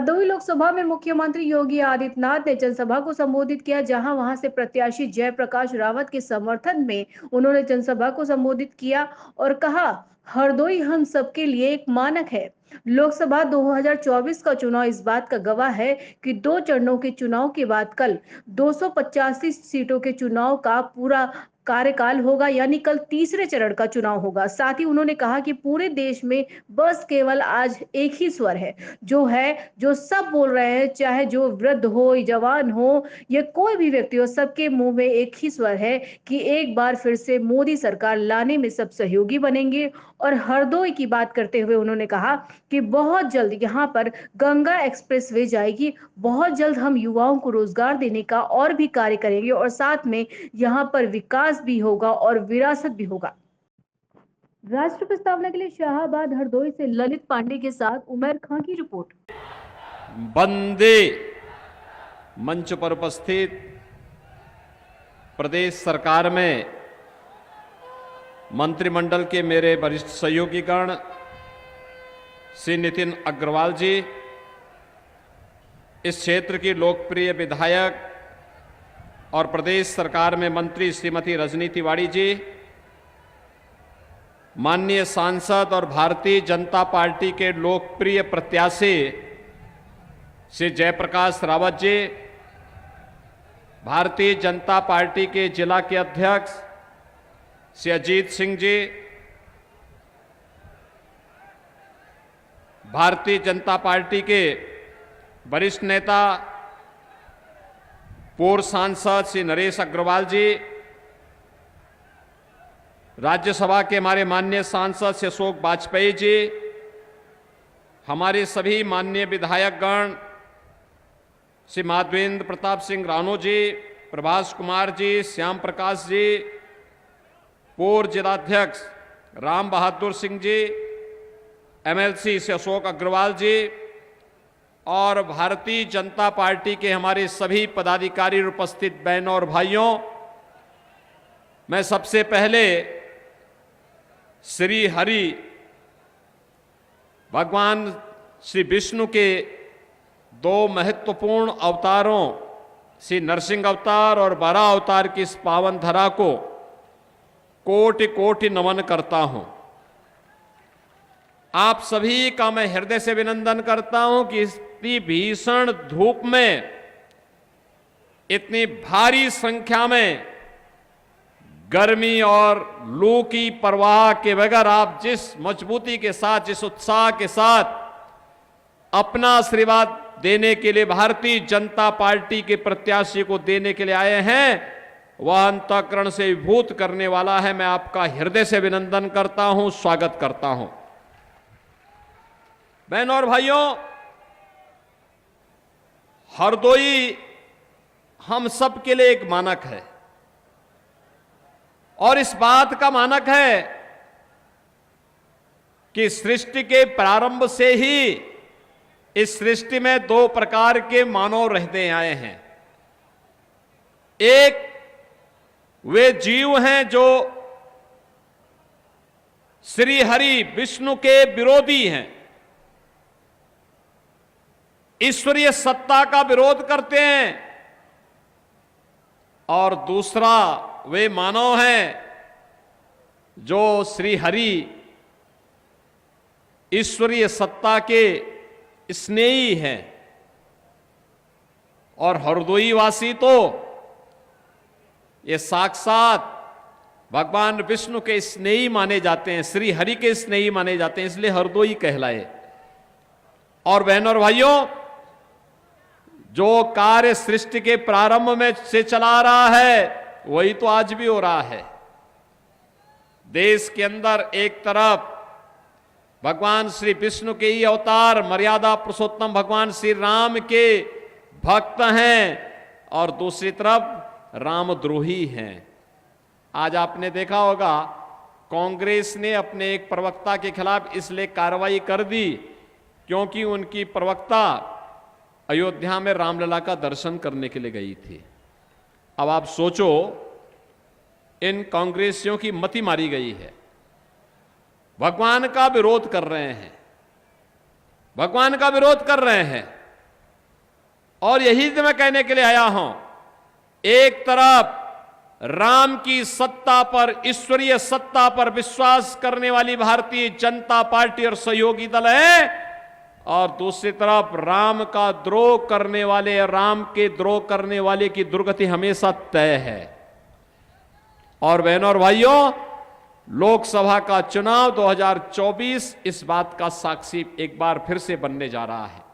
हरदोई लोकसभा में मुख्यमंत्री योगी आदित्यनाथ ने जनसभा को संबोधित किया, जहां वहां से प्रत्याशी जयप्रकाश रावत के समर्थन में उन्होंने जनसभा को संबोधित किया और कहा, हरदोई हम सबके लिए एक मानक है। लोकसभा 2024 का चुनाव इस बात का गवाह है कि दो चरणों के चुनाव के बाद कल 285 सीटों के चुनाव का पूरा कार्यकाल होगा, यानी कल तीसरे चरण का चुनाव होगा। साथ ही उन्होंने कहा कि पूरे देश में बस केवल आज एक ही स्वर है, जो सब बोल रहे हैं, चाहे जो वृद्ध हो, जवान हो या कोई भी व्यक्ति हो, सबके मुंह में एक ही स्वर है कि एक बार फिर से मोदी सरकार लाने में सब सहयोगी बनेंगे। और हरदोई की बात करते हुए उन्होंने कहा कि बहुत जल्द यहाँ पर गंगा एक्सप्रेसवे जाएगी, बहुत जल्द हम युवाओं को रोजगार देने का और भी कार्य करेंगे और साथ में यहाँ पर विकास भी होगा और विरासत भी होगा। राष्ट्र प्रस्तावना के लिए शाहाबाद हरदोई से ललित पांडे के साथ उमर खां की रिपोर्ट। वंदे मंच पर उपस्थित प्रदेश सरकार में मंत्रिमंडल के मेरे वरिष्ठ सहयोगीगण श्री नितिन अग्रवाल जी, इस क्षेत्र की लोकप्रिय विधायक और प्रदेश सरकार में मंत्री श्रीमती रजनी तिवारी जी, माननीय सांसद और भारतीय जनता पार्टी के लोकप्रिय प्रत्याशी श्री जयप्रकाश रावत जी, भारतीय जनता पार्टी के जिला के अध्यक्ष श्री अजीत सिंह जी, भारतीय जनता पार्टी के वरिष्ठ नेता पूर्व सांसद श्री नरेश अग्रवाल जी, राज्यसभा के हमारे माननीय सांसद श्री अशोक वाजपेयी जी, हमारे सभी माननीय विधायकगण श्री माधवेंद्र प्रताप सिंह राणो जी, प्रभास कुमार जी, श्याम प्रकाश जी, पूर्व जिलाध्यक्ष राम बहादुर सिंह जी, एमएलसी से अशोक अग्रवाल जी और भारतीय जनता पार्टी के हमारे सभी पदाधिकारी उपस्थित बहनों और भाइयों, मैं सबसे पहले श्री हरि भगवान श्री विष्णु के दो महत्वपूर्ण अवतारों श्री नरसिंह अवतार और बराह अवतार की इस पावन धरा को कोटि कोटि नमन करता हूं। आप सभी का मैं हृदय से अभिनंदन करता हूं कि इतनी भीषण धूप में इतनी भारी संख्या में गर्मी और लू की परवाह के बगैर आप जिस मजबूती के साथ, जिस उत्साह के साथ अपना आशीर्वाद देने के लिए भारतीय जनता पार्टी के प्रत्याशी को देने के लिए आए हैं, वह अंतःकरण से विभूत करने वाला है। मैं आपका हृदय से अभिनंदन करता हूं, स्वागत करता हूं। बहनों और भाइयों, हरदोई हम सब के लिए एक मानक है और इस बात का मानक है कि सृष्टि के प्रारंभ से ही इस सृष्टि में दो प्रकार के मानव रहते आए हैं। एक वे जीव हैं जो श्री हरि विष्णु के विरोधी हैं, ईश्वरीय सत्ता का विरोध करते हैं, और दूसरा वे मानव हैं जो श्री हरि ईश्वरीय सत्ता के स्नेही हैं। और हरदोई वासी तो ये साक्षात भगवान विष्णु के स्नेही माने जाते हैं, श्री हरि के स्नेही माने जाते हैं, इसलिए हरदोई कहलाए। और बहनों और भाइयों, जो कार्य सृष्टि के प्रारंभ में से चला रहा है वही तो आज भी हो रहा है। देश के अंदर एक तरफ भगवान श्री विष्णु के ही अवतार मर्यादा पुरुषोत्तम भगवान श्री राम के भक्त हैं और दूसरी तरफ रामद्रोही हैं। आज आपने देखा होगा कांग्रेस ने अपने एक प्रवक्ता के खिलाफ इसलिए कार्रवाई कर दी क्योंकि उनकी प्रवक्ता अयोध्या में रामलला का दर्शन करने के लिए गई थी। अब आप सोचो, इन कांग्रेसियों की मति मारी गई है, भगवान का विरोध कर रहे हैं, भगवान का विरोध कर रहे हैं और यही तो मैं कहने के लिए आया हूं, एक तरफ राम की सत्ता पर, ईश्वरीय सत्ता पर विश्वास करने वाली भारतीय जनता पार्टी और सहयोगी दल है, और दूसरी तरफ राम का द्रोह करने वाले, राम के द्रोह करने वाले की दुर्गति हमेशा तय है। और बहनों और भाइयों, लोकसभा का चुनाव 2024 इस बात का साक्षी एक बार फिर से बनने जा रहा है।